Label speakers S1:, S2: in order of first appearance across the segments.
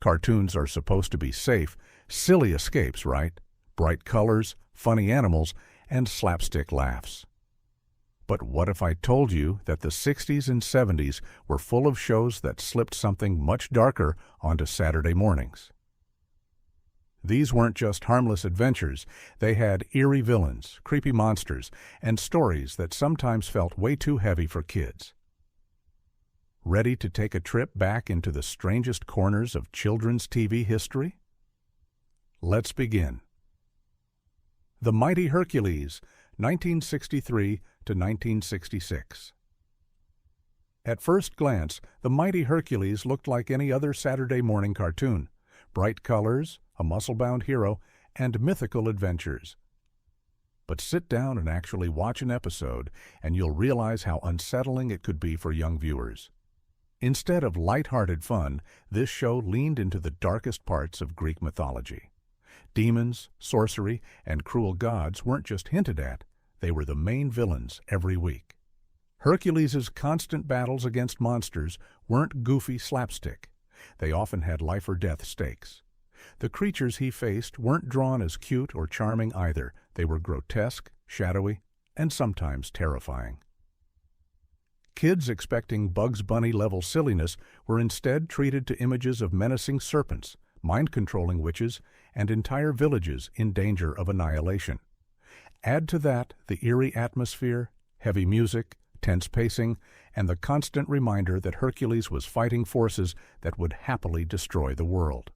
S1: Cartoons are supposed to be safe, silly escapes, right? Bright colors, funny animals, and slapstick laughs. But what if I told you that the 60s and 70s were full of shows that slipped something much darker onto Saturday mornings? These weren't just harmless adventures. They had eerie villains, creepy monsters, and stories that sometimes felt way too heavy for kids. Ready to take a trip back into the strangest corners of children's TV history? Let's begin. The Mighty Hercules, 1963 to 1966. At first glance, The Mighty Hercules looked like any other Saturday morning cartoon. Bright colors, a muscle-bound hero, and mythical adventures. But sit down and actually watch an episode, and you'll realize how unsettling it could be for young viewers. Instead of light-hearted fun, this show leaned into the darkest parts of Greek mythology. Demons, sorcery, and cruel gods weren't just hinted at, they were the main villains every week. Hercules' constant battles against monsters weren't goofy slapstick. They often had life-or-death stakes. The creatures he faced weren't drawn as cute or charming either. They were grotesque, shadowy, and sometimes terrifying. Kids expecting Bugs Bunny-level silliness were instead treated to images of menacing serpents, mind-controlling witches, and entire villages in danger of annihilation. Add to that the eerie atmosphere, heavy music, tense pacing, and the constant reminder that Hercules was fighting forces that would happily destroy the world.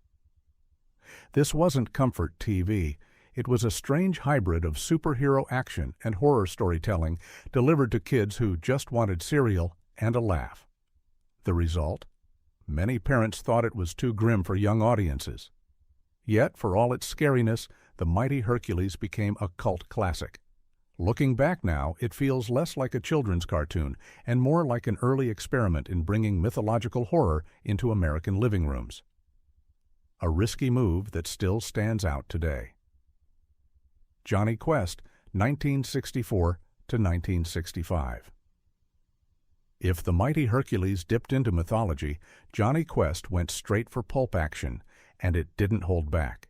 S1: This wasn't comfort TV. It was a strange hybrid of superhero action and horror storytelling delivered to kids who just wanted cereal and a laugh. The result? Many parents thought it was too grim for young audiences. Yet, for all its scariness, The Mighty Hercules became a cult classic. Looking back now, it feels less like a children's cartoon and more like an early experiment in bringing mythological horror into American living rooms. A risky move that still stands out today. Jonny Quest, 1964 to 1965. If The Mighty Hercules dipped into mythology, Jonny Quest went straight for pulp action, and it didn't hold back.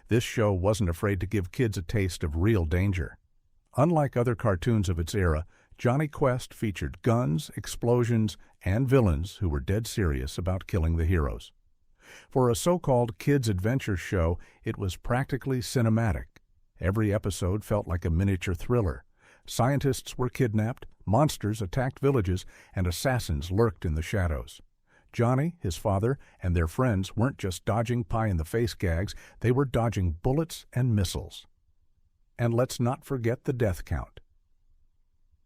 S1: This show wasn't afraid to give kids a taste of real danger. Unlike other cartoons of its era, Jonny Quest featured guns, explosions, and villains who were dead serious about killing the heroes. For a so-called kids' adventure show, it was practically cinematic. Every episode felt like a miniature thriller. Scientists were kidnapped, monsters attacked villages, and assassins lurked in the shadows. Jonny, his father, and their friends weren't just dodging pie-in-the-face gags, they were dodging bullets and missiles. And let's not forget the death count.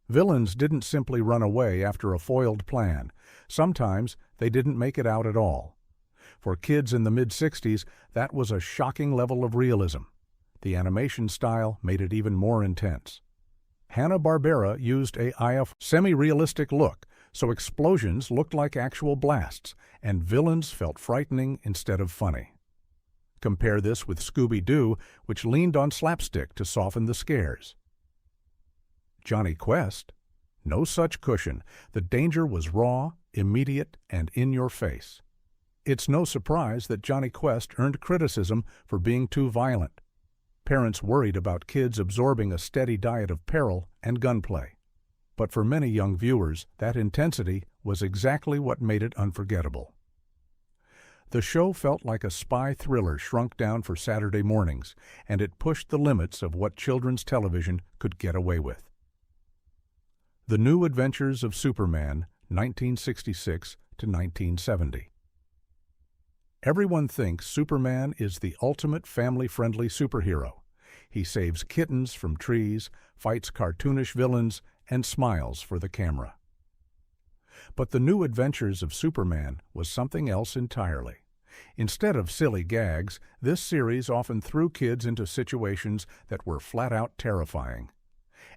S1: Villains didn't simply run away after a foiled plan. Sometimes they didn't make it out at all. For kids in the mid-60s, that was a shocking level of realism. The animation style made it even more intense. Hanna-Barbera used a semi-realistic look, so explosions looked like actual blasts, and villains felt frightening instead of funny. Compare this with Scooby-Doo, which leaned on slapstick to soften the scares. Jonny Quest? No such cushion. The danger was raw, immediate, and in your face. It's no surprise that Jonny Quest earned criticism for being too violent. Parents worried about kids absorbing a steady diet of peril and gunplay. But for many young viewers, that intensity was exactly what made it unforgettable. The show felt like a spy thriller shrunk down for Saturday mornings, and it pushed the limits of what children's television could get away with. The New Adventures of Superman, 1966 to 1970. Everyone thinks Superman is the ultimate family-friendly superhero. He saves kittens from trees, fights cartoonish villains, and smiles for the camera. But The New Adventures of Superman was something else entirely. Instead of silly gags, this series often threw kids into situations that were flat-out terrifying.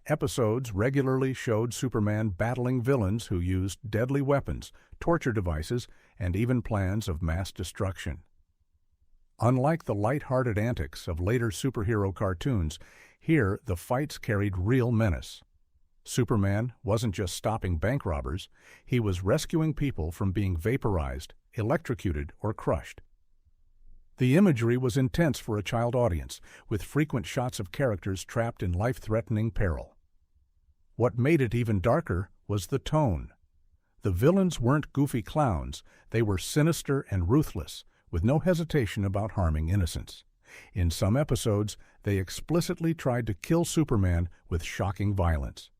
S1: Episodes regularly showed Superman battling villains who used deadly weapons, torture devices, and even plans of mass destruction. Unlike the light-hearted antics of later superhero cartoons, here the fights carried real menace. Superman wasn't just stopping bank robbers, he was rescuing people from being vaporized, electrocuted, or crushed. The imagery was intense for a child audience, with frequent shots of characters trapped in life-threatening peril. What made it even darker was the tone. The villains weren't goofy clowns, they were sinister and ruthless, with no hesitation about harming innocents. In some episodes, they explicitly tried to kill Superman with shocking violence.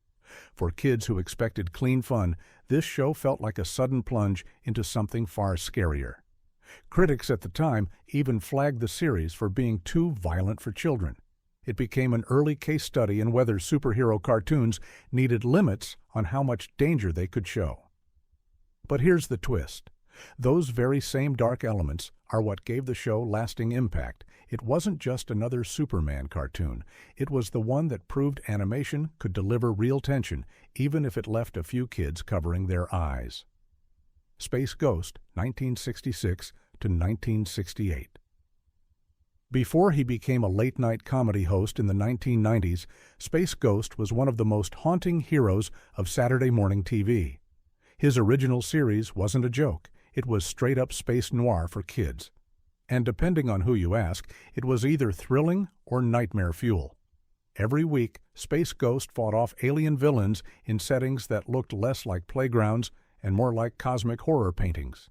S1: For kids who expected clean fun, this show felt like a sudden plunge into something far scarier. Critics at the time even flagged the series for being too violent for children. It became an early case study in whether superhero cartoons needed limits on how much danger they could show. But here's the twist. Those very same dark elements are what gave the show lasting impact. It wasn't just another Superman cartoon. It was the one that proved animation could deliver real tension, even if it left a few kids covering their eyes. Space Ghost, 1966 to 1968. Before he became a late-night comedy host in the 1990s, Space Ghost was one of the most haunting heroes of Saturday morning TV. His original series wasn't a joke. It was straight-up space noir for kids. And depending on who you ask, it was either thrilling or nightmare fuel. Every week, Space Ghost fought off alien villains in settings that looked less like playgrounds and more like cosmic horror paintings.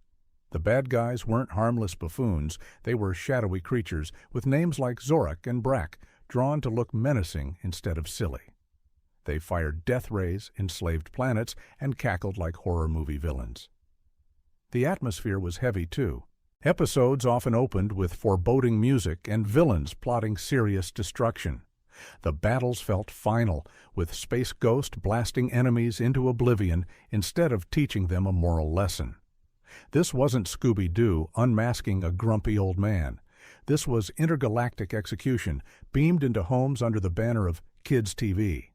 S1: The bad guys weren't harmless buffoons, they were shadowy creatures with names like Zorak and Brak, drawn to look menacing instead of silly. They fired death rays, enslaved planets, and cackled like horror movie villains. The atmosphere was heavy, too. Episodes often opened with foreboding music and villains plotting serious destruction. The battles felt final, with Space Ghost blasting enemies into oblivion instead of teaching them a moral lesson. This wasn't Scooby-Doo unmasking a grumpy old man. This was intergalactic execution, beamed into homes under the banner of Kids TV.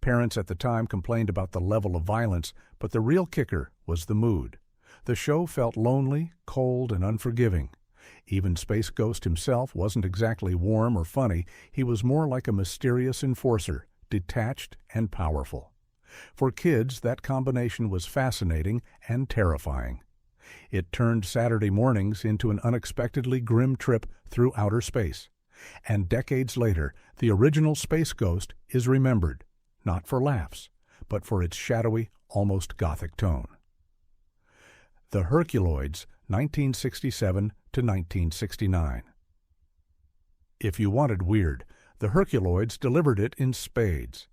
S1: Parents at the time complained about the level of violence, but the real kicker was the mood. The show felt lonely, cold, and unforgiving. Even Space Ghost himself wasn't exactly warm or funny. He was more like a mysterious enforcer, detached and powerful. For kids, that combination was fascinating and terrifying. It turned Saturday mornings into an unexpectedly grim trip through outer space. And decades later, the original Space Ghost is remembered, not for laughs, but for its shadowy, almost gothic tone. The Herculoids, 1967 to 1969. If you wanted weird, the Herculoids delivered it in spades.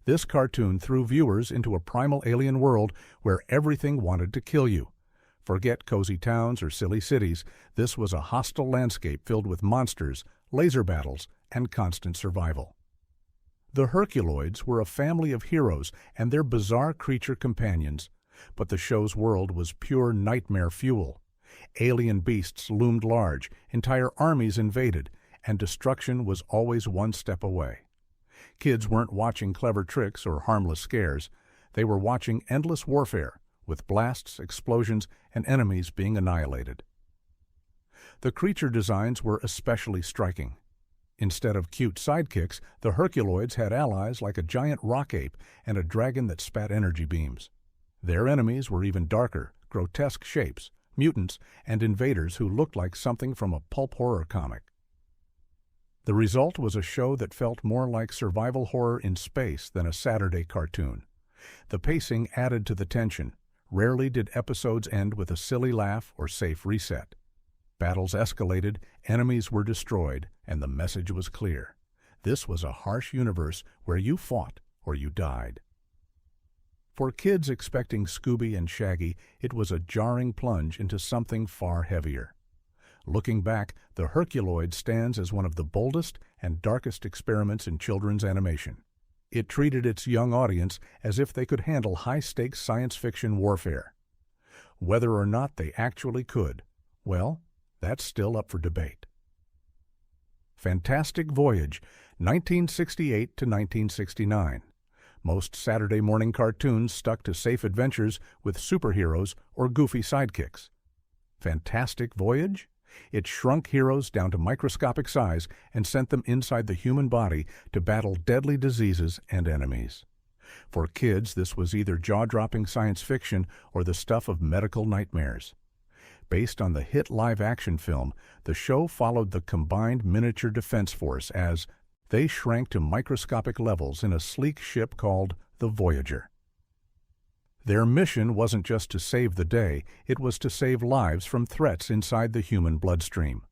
S1: This cartoon threw viewers into a primal alien world where everything wanted to kill you. Forget cozy towns or silly cities. This was a hostile landscape filled with monsters, laser battles, and constant survival. The Herculoids were a family of heroes and their bizarre creature companions. But the show's world was pure nightmare fuel. Alien beasts loomed large, entire armies invaded, and destruction was always one step away. Kids weren't watching clever tricks or harmless scares. They were watching endless warfare, with blasts, explosions, and enemies being annihilated. The creature designs were especially striking. Instead of cute sidekicks, the Herculoids had allies like a giant rock ape and a dragon that spat energy beams. Their enemies were even darker, grotesque shapes, mutants, and invaders who looked like something from a pulp horror comic. The result was a show that felt more like survival horror in space than a Saturday cartoon. The pacing added to the tension. Rarely did episodes end with a silly laugh or safe reset. Battles escalated, enemies were destroyed, and the message was clear. This was a harsh universe where you fought or you died. For kids expecting Scooby and Shaggy, it was a jarring plunge into something far heavier. Looking back, the Herculoid stands as one of the boldest and darkest experiments in children's animation. It treated its young audience as if they could handle high-stakes science fiction warfare. Whether or not they actually could, well, that's still up for debate. Fantastic Voyage, 1968 to 1969. Most Saturday morning cartoons stuck to safe adventures with superheroes or goofy sidekicks. Fantastic Voyage? It shrunk heroes down to microscopic size and sent them inside the human body to battle deadly diseases and enemies. For kids, this was either jaw-dropping science fiction or the stuff of medical nightmares. Based on the hit live-action film, the show followed the combined miniature defense force as they shrank to microscopic levels in a sleek ship called the Voyager. Their mission wasn't just to save the day, it was to save lives from threats inside the human bloodstream.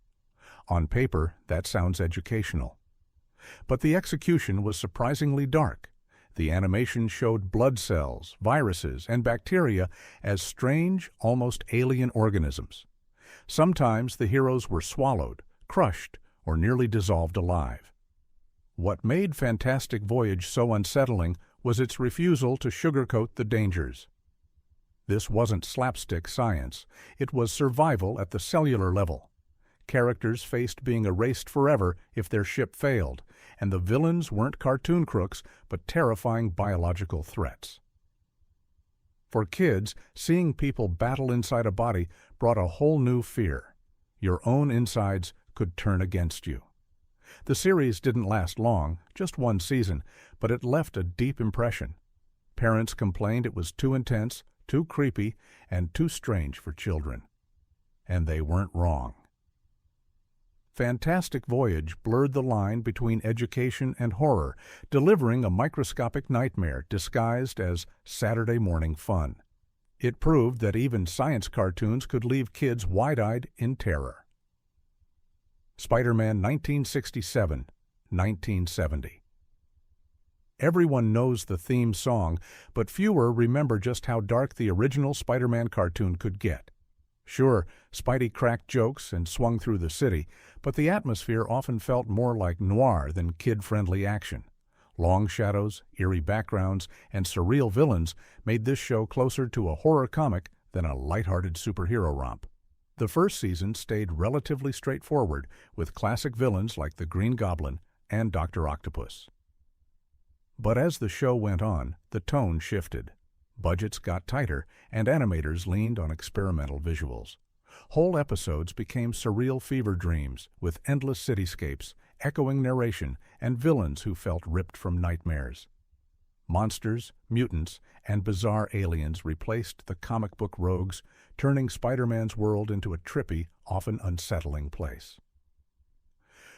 S1: On paper, that sounds educational. But the execution was surprisingly dark. The animation showed blood cells, viruses, and bacteria as strange, almost alien organisms. Sometimes the heroes were swallowed, crushed, or nearly dissolved alive. What made Fantastic Voyage so unsettling was its refusal to sugarcoat the dangers. This wasn't slapstick science. It was survival at the cellular level. Characters faced being erased forever if their ship failed, and the villains weren't cartoon crooks but terrifying biological threats. For kids, seeing people battle inside a body brought a whole new fear. Your own insides could turn against you. The series didn't last long, just one season, but it left a deep impression. Parents complained it was too intense, too creepy, and too strange for children. And they weren't wrong. Fantastic Voyage blurred the line between education and horror, delivering a microscopic nightmare disguised as Saturday morning fun. It proved that even science cartoons could leave kids wide-eyed in terror. Spider-Man 1967-1970. Everyone knows the theme song, but fewer remember just how dark the original Spider-Man cartoon could get. Sure, Spidey cracked jokes and swung through the city, but the atmosphere often felt more like noir than kid-friendly action. Long shadows, eerie backgrounds, and surreal villains made this show closer to a horror comic than a lighthearted superhero romp. The first season stayed relatively straightforward, with classic villains like the Green Goblin and Dr. Octopus. But as the show went on, the tone shifted. Budgets got tighter, and animators leaned on experimental visuals. Whole episodes became surreal fever dreams, with endless cityscapes, echoing narration, and villains who felt ripped from nightmares. Monsters, mutants, and bizarre aliens replaced the comic book rogues, turning Spider-Man's world into a trippy, often unsettling place.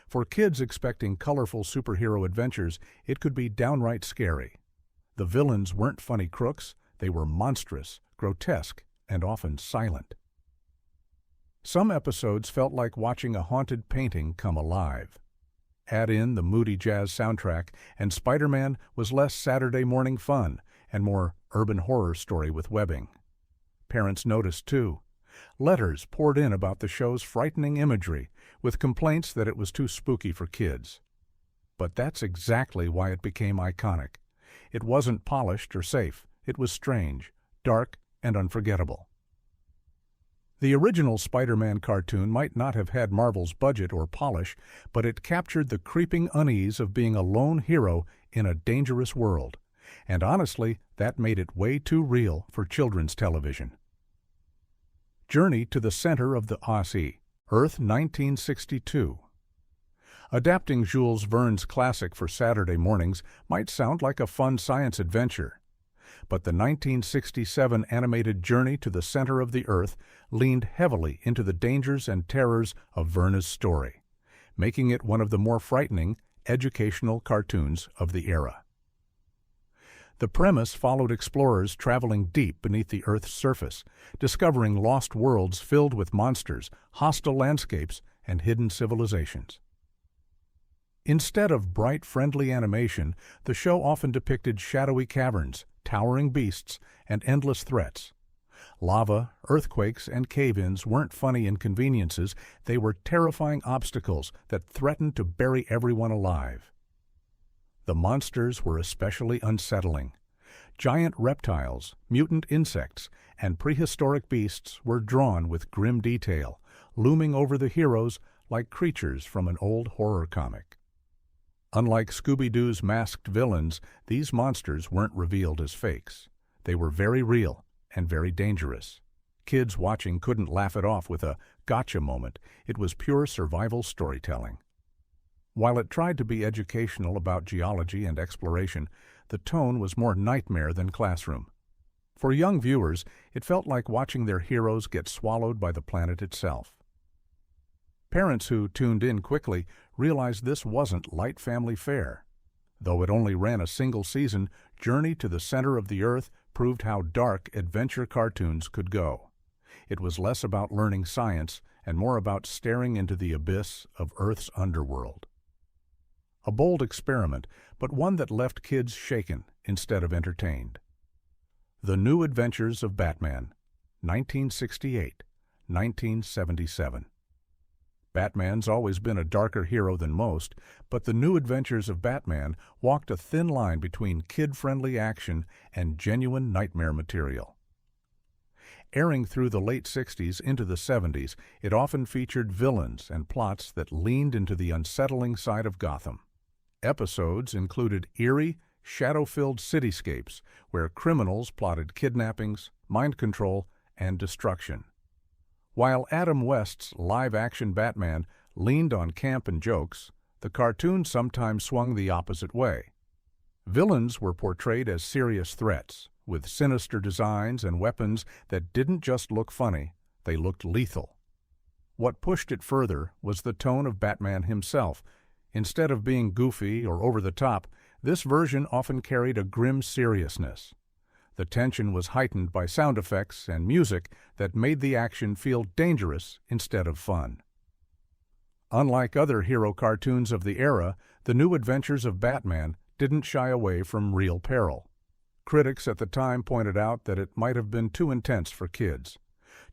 S1: For kids expecting colorful superhero adventures, it could be downright scary. The villains weren't funny crooks, they were monstrous, grotesque, and often silent. Some episodes felt like watching a haunted painting come alive. Add in the moody jazz soundtrack, and Spider-Man was less Saturday morning fun and more urban horror story with webbing. Parents noticed, too. Letters poured in about the show's frightening imagery, with complaints that it was too spooky for kids. But that's exactly why it became iconic. It wasn't polished or safe. It was strange, dark, and unforgettable. The original Spider-Man cartoon might not have had Marvel's budget or polish, but it captured the creeping unease of being a lone hero in a dangerous world. And honestly, that made it way too real for children's television. Journey to the Center of the Aussie, Earth 1962. Adapting Jules Verne's classic for Saturday mornings might sound like a fun science adventure. But the 1967 animated Journey to the Center of the Earth leaned heavily into the dangers and terrors of Verne's story, making it one of the more frightening, educational cartoons of the era. The premise followed explorers traveling deep beneath the Earth's surface, discovering lost worlds filled with monsters, hostile landscapes, and hidden civilizations. Instead of bright, friendly animation, the show often depicted shadowy caverns, towering beasts, and endless threats. Lava, earthquakes, and cave-ins weren't funny inconveniences, they were terrifying obstacles that threatened to bury everyone alive. The monsters were especially unsettling. Giant reptiles, mutant insects, and prehistoric beasts were drawn with grim detail, looming over the heroes like creatures from an old horror comic. Unlike Scooby-Doo's masked villains, these monsters weren't revealed as fakes. They were very real and very dangerous. Kids watching couldn't laugh it off with a gotcha moment. It was pure survival storytelling. While it tried to be educational about geology and exploration, the tone was more nightmare than classroom. For young viewers, it felt like watching their heroes get swallowed by the planet itself. Parents who tuned in quickly realized this wasn't light family fare. Though it only ran a single season, Journey to the Center of the Earth proved how dark adventure cartoons could go. It was less about learning science and more about staring into the abyss of Earth's underworld. A bold experiment, but one that left kids shaken instead of entertained. The New Adventures of Batman, 1968-1977. Batman's always been a darker hero than most, but The New Adventures of Batman walked a thin line between kid-friendly action and genuine nightmare material. Airing through the late 60s into the 70s, it often featured villains and plots that leaned into the unsettling side of Gotham. Episodes included eerie, shadow-filled cityscapes where criminals plotted kidnappings, mind control, and destruction. While Adam West's live-action Batman leaned on camp and jokes, the cartoon sometimes swung the opposite way. Villains were portrayed as serious threats, with sinister designs and weapons that didn't just look funny, they looked lethal. What pushed it further was the tone of Batman himself. Instead of being goofy or over the top, this version often carried a grim seriousness. The tension was heightened by sound effects and music that made the action feel dangerous instead of fun. Unlike other hero cartoons of the era, The New Adventures of Batman didn't shy away from real peril. Critics at the time pointed out that it might have been too intense for kids.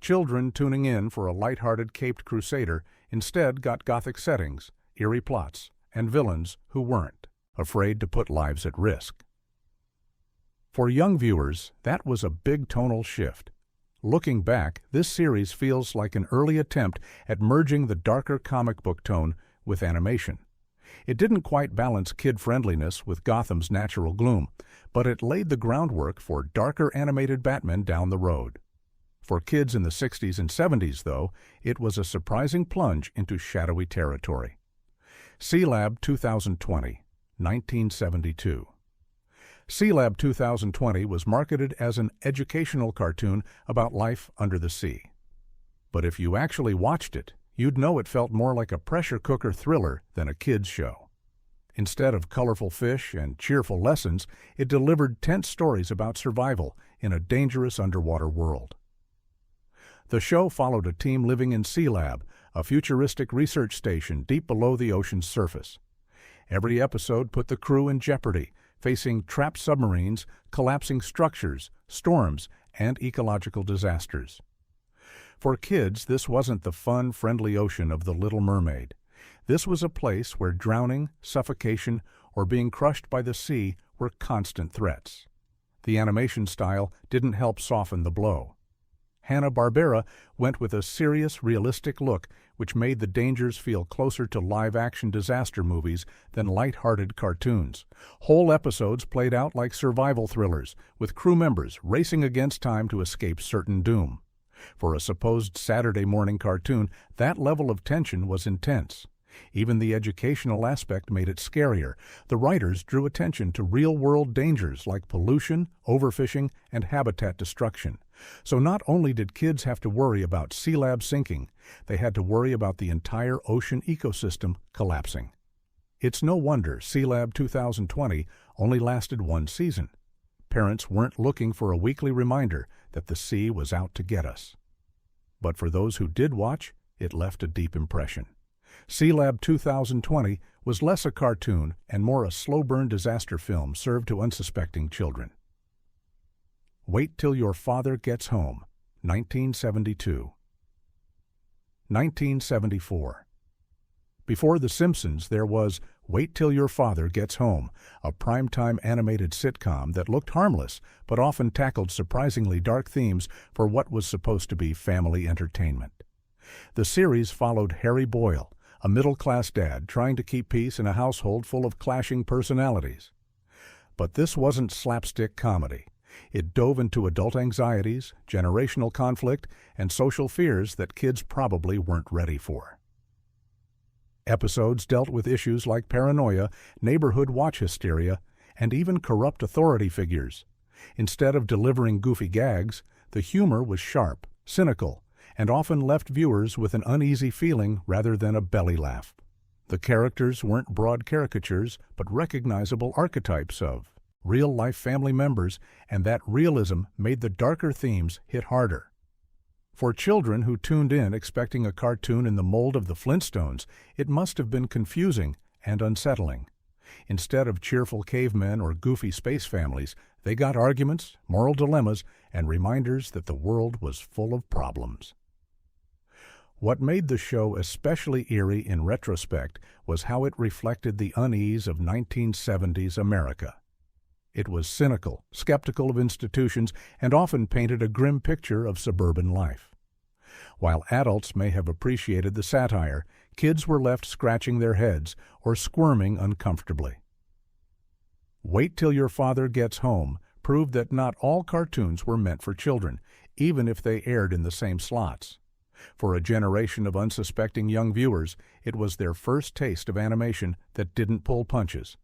S1: Children tuning in for a light-hearted caped crusader instead got gothic settings, eerie plots, and villains who weren't afraid to put lives at risk. For young viewers, that was a big tonal shift. Looking back, this series feels like an early attempt at merging the darker comic book tone with animation. It didn't quite balance kid-friendliness with Gotham's natural gloom, but it laid the groundwork for darker animated Batman down the road. For kids in the 60s and 70s, though, it was a surprising plunge into shadowy territory. Sealab 2020, 1972. Sealab 2020 was marketed as an educational cartoon about life under the sea. But if you actually watched it, you'd know it felt more like a pressure cooker thriller than a kids' show. Instead of colorful fish and cheerful lessons, it delivered tense stories about survival in a dangerous underwater world. The show followed a team living in Sealab, a futuristic research station deep below the ocean's surface. Every episode put the crew in jeopardy, facing trapped submarines, collapsing structures, storms, and ecological disasters. For kids, this wasn't the fun, friendly ocean of The Little Mermaid. This was a place where drowning, suffocation, or being crushed by the sea were constant threats. The animation style didn't help soften the blow. Hanna-Barbera went with a serious, realistic look which made the dangers feel closer to live-action disaster movies than light-hearted cartoons. Whole episodes played out like survival thrillers, with crew members racing against time to escape certain doom. For a supposed Saturday morning cartoon, that level of tension was intense. Even the educational aspect made it scarier. The writers drew attention to real-world dangers like pollution, overfishing, and habitat destruction. So not only did kids have to worry about Sealab sinking, they had to worry about the entire ocean ecosystem collapsing. It's no wonder Sealab 2020 only lasted one season. Parents weren't looking for a weekly reminder that the sea was out to get us. But for those who did watch, it left a deep impression. Sealab 2020 was less a cartoon and more a slow-burn disaster film served to unsuspecting children. Wait Till Your Father Gets Home, 1972. 1974. Before The Simpsons, there was Wait Till Your Father Gets Home, a primetime animated sitcom that looked harmless but often tackled surprisingly dark themes for what was supposed to be family entertainment. The series followed Harry Boyle, a middle-class dad trying to keep peace in a household full of clashing personalities. But this wasn't slapstick comedy. It dove into adult anxieties, generational conflict, and social fears that kids probably weren't ready for. Episodes dealt with issues like paranoia, neighborhood watch hysteria, and even corrupt authority figures. Instead of delivering goofy gags, the humor was sharp, cynical, and often left viewers with an uneasy feeling rather than a belly laugh. The characters weren't broad caricatures, but recognizable archetypes of real-life family members, and that realism made the darker themes hit harder. For children who tuned in expecting a cartoon in the mold of the Flintstones, it must have been confusing and unsettling. Instead of cheerful cavemen or goofy space families, they got arguments, moral dilemmas, and reminders that the world was full of problems. What made the show especially eerie in retrospect was how it reflected the unease of 1970s America. It was cynical, skeptical of institutions, and often painted a grim picture of suburban life. While adults may have appreciated the satire, kids were left scratching their heads or squirming uncomfortably. Wait Till Your Father Gets Home proved that not all cartoons were meant for children, even if they aired in the same slots. For a generation of unsuspecting young viewers, it was their first taste of animation that didn't pull punches,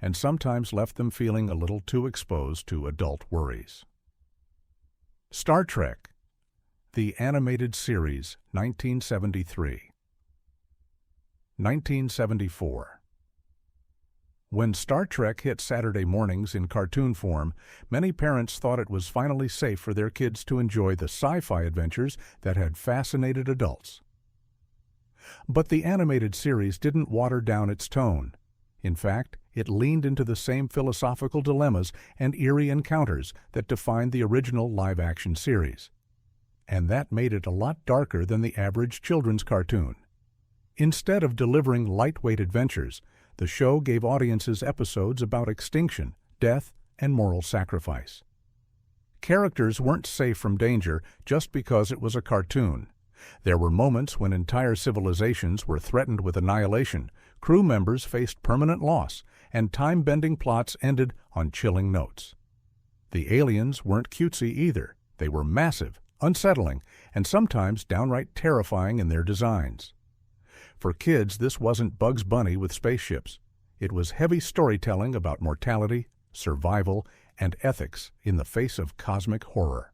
S1: and sometimes left them feeling a little too exposed to adult worries. Star Trek, the Animated Series, 1973. 1974. When Star Trek hit Saturday mornings in cartoon form, many parents thought it was finally safe for their kids to enjoy the sci-fi adventures that had fascinated adults. But the animated series didn't water down its tone. In fact, it leaned into the same philosophical dilemmas and eerie encounters that defined the original live-action series. And that made it a lot darker than the average children's cartoon. Instead of delivering lightweight adventures, the show gave audiences episodes about extinction, death, and moral sacrifice. Characters weren't safe from danger just because it was a cartoon. There were moments when entire civilizations were threatened with annihilation, crew members faced permanent loss, and time-bending plots ended on chilling notes. The aliens weren't cutesy either. They were massive, unsettling, and sometimes downright terrifying in their designs. For kids, this wasn't Bugs Bunny with spaceships. It was heavy storytelling about mortality, survival, and ethics in the face of cosmic horror.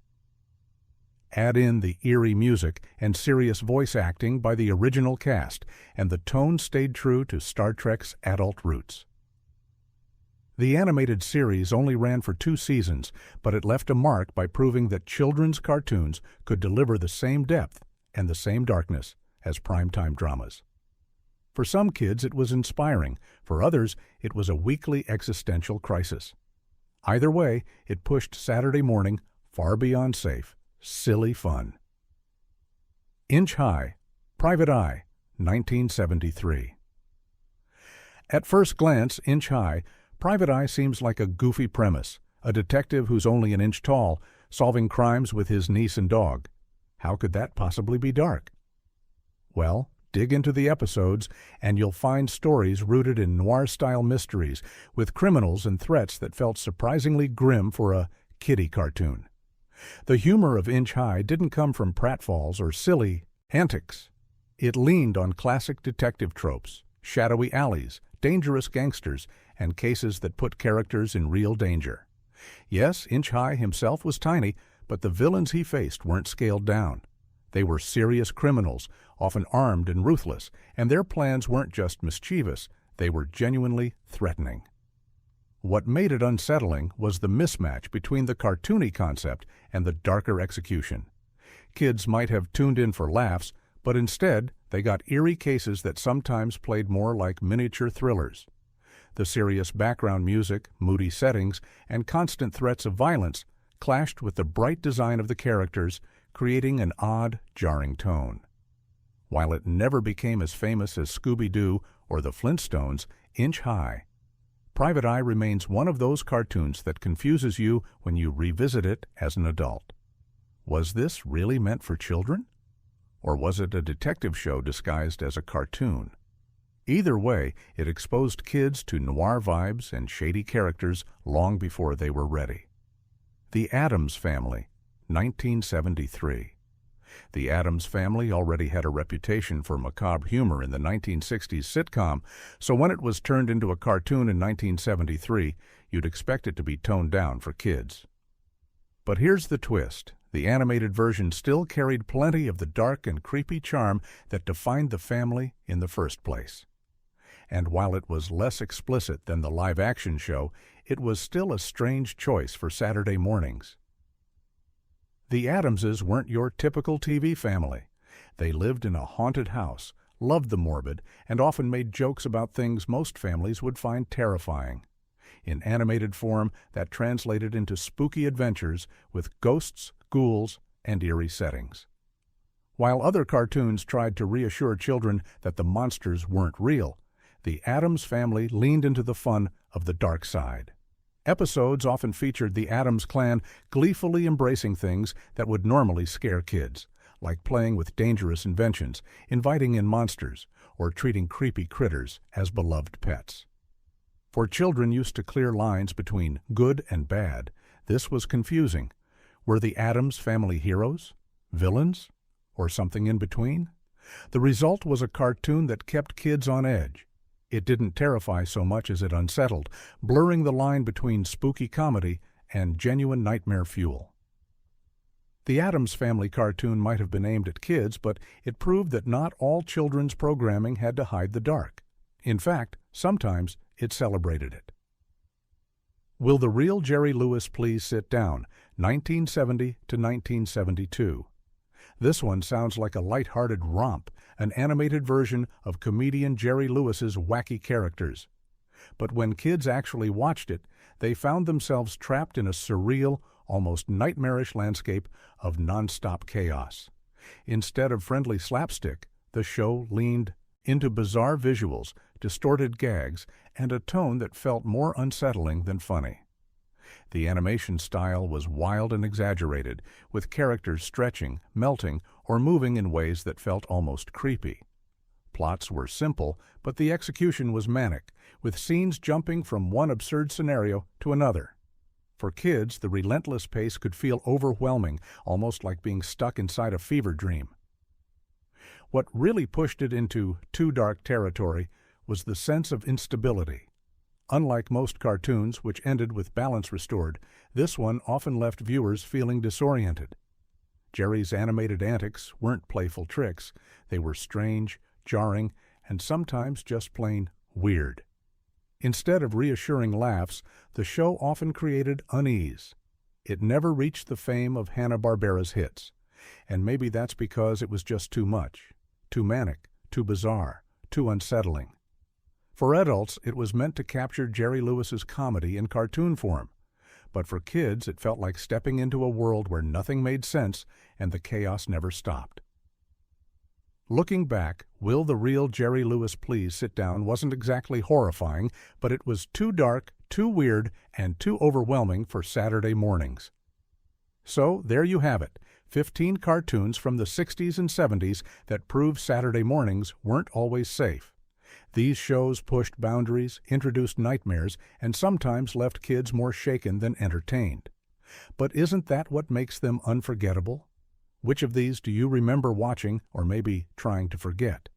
S1: Add in the eerie music and serious voice acting by the original cast, and the tone stayed true to Star Trek's adult roots. The animated series only ran for 2 seasons, but it left a mark by proving that children's cartoons could deliver the same depth and the same darkness as primetime dramas. For some kids, it was inspiring. For others, it was a weekly existential crisis. Either way, it pushed Saturday morning far beyond safe, silly fun. Inch High, Private Eye, 1973. At first glance, Inch High, Private Eye seems like a goofy premise, a detective who's only an inch tall, solving crimes with his niece and dog. How could that possibly be dark? Well, dig into the episodes, and you'll find stories rooted in noir-style mysteries, with criminals and threats that felt surprisingly grim for a kiddie cartoon. The humor of Inch High didn't come from pratfalls or silly antics. It leaned on classic detective tropes, shadowy alleys, dangerous gangsters, and cases that put characters in real danger. Yes, Inch High himself was tiny, but the villains he faced weren't scaled down. They were serious criminals, often armed and ruthless, and their plans weren't just mischievous, they were genuinely threatening. What made it unsettling was the mismatch between the cartoony concept and the darker execution. Kids might have tuned in for laughs, but instead they got eerie cases that sometimes played more like miniature thrillers. The serious background music, moody settings, and constant threats of violence clashed with the bright design of the characters, creating an odd, jarring tone. While it never became as famous as Scooby-Doo or the Flintstones, Inch High, Private Eye remains one of those cartoons that confuses you when you revisit it as an adult. Was this really meant for children? Or was it a detective show disguised as a cartoon? Either way, it exposed kids to noir vibes and shady characters long before they were ready. The Addams Family, 1973. The Addams Family already had a reputation for macabre humor in the 1960s sitcom, so when it was turned into a cartoon in 1973, you'd expect it to be toned down for kids. But here's the twist. The animated version still carried plenty of the dark and creepy charm that defined the family in the first place. And while it was less explicit than the live-action show, it was still a strange choice for Saturday mornings. The Addamses weren't your typical TV family. They lived in a haunted house, loved the morbid, and often made jokes about things most families would find terrifying. In animated form, that translated into spooky adventures with ghosts, ghouls, and eerie settings. While other cartoons tried to reassure children that the monsters weren't real, the Addams Family leaned into the fun of the dark side. Episodes often featured the Addams clan gleefully embracing things that would normally scare kids, like playing with dangerous inventions, inviting in monsters, or treating creepy critters as beloved pets. For children used to clear lines between good and bad, this was confusing. Were the Addams Family heroes, villains, or something in between? The result was a cartoon that kept kids on edge. It didn't terrify so much as it unsettled, blurring the line between spooky comedy and genuine nightmare fuel. The Addams Family cartoon might have been aimed at kids, but it proved that not all children's programming had to hide the dark. In fact, sometimes it celebrated it. Will the Real Jerry Lewis Please Sit Down, 1970 to 1972. This one sounds like a light-hearted romp, an animated version of comedian Jerry Lewis's wacky characters. But when kids actually watched it, they found themselves trapped in a surreal, almost nightmarish landscape of nonstop chaos. Instead of friendly slapstick, the show leaned into bizarre visuals, distorted gags, and a tone that felt more unsettling than funny. The animation style was wild and exaggerated, with characters stretching, melting, or moving in ways that felt almost creepy. Plots were simple, but the execution was manic, with scenes jumping from one absurd scenario to another. For kids, the relentless pace could feel overwhelming, almost like being stuck inside a fever dream. What really pushed it into too dark territory was the sense of instability. Unlike most cartoons, which ended with balance restored, this one often left viewers feeling disoriented. Jerry's animated antics weren't playful tricks. They were strange, jarring, and sometimes just plain weird. Instead of reassuring laughs, the show often created unease. It never reached the fame of Hanna-Barbera's hits, and maybe that's because it was just too much, too manic, too bizarre, too unsettling. For adults, it was meant to capture Jerry Lewis's comedy in cartoon form, but for kids it felt like stepping into a world where nothing made sense and the chaos never stopped. Looking back, Will the Real Jerry Lewis Please Sit Down wasn't exactly horrifying, but it was too dark, too weird, and too overwhelming for Saturday mornings. So there you have it, 15 cartoons from the 60s and 70s that proved Saturday mornings weren't always safe. These shows pushed boundaries, introduced nightmares, and sometimes left kids more shaken than entertained. But isn't that what makes them unforgettable? Which of these do you remember watching or maybe trying to forget?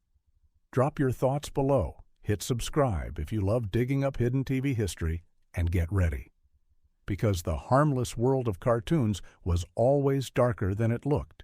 S1: Drop your thoughts below, hit subscribe if you love digging up hidden TV history, and get ready. Because the harmless world of cartoons was always darker than it looked.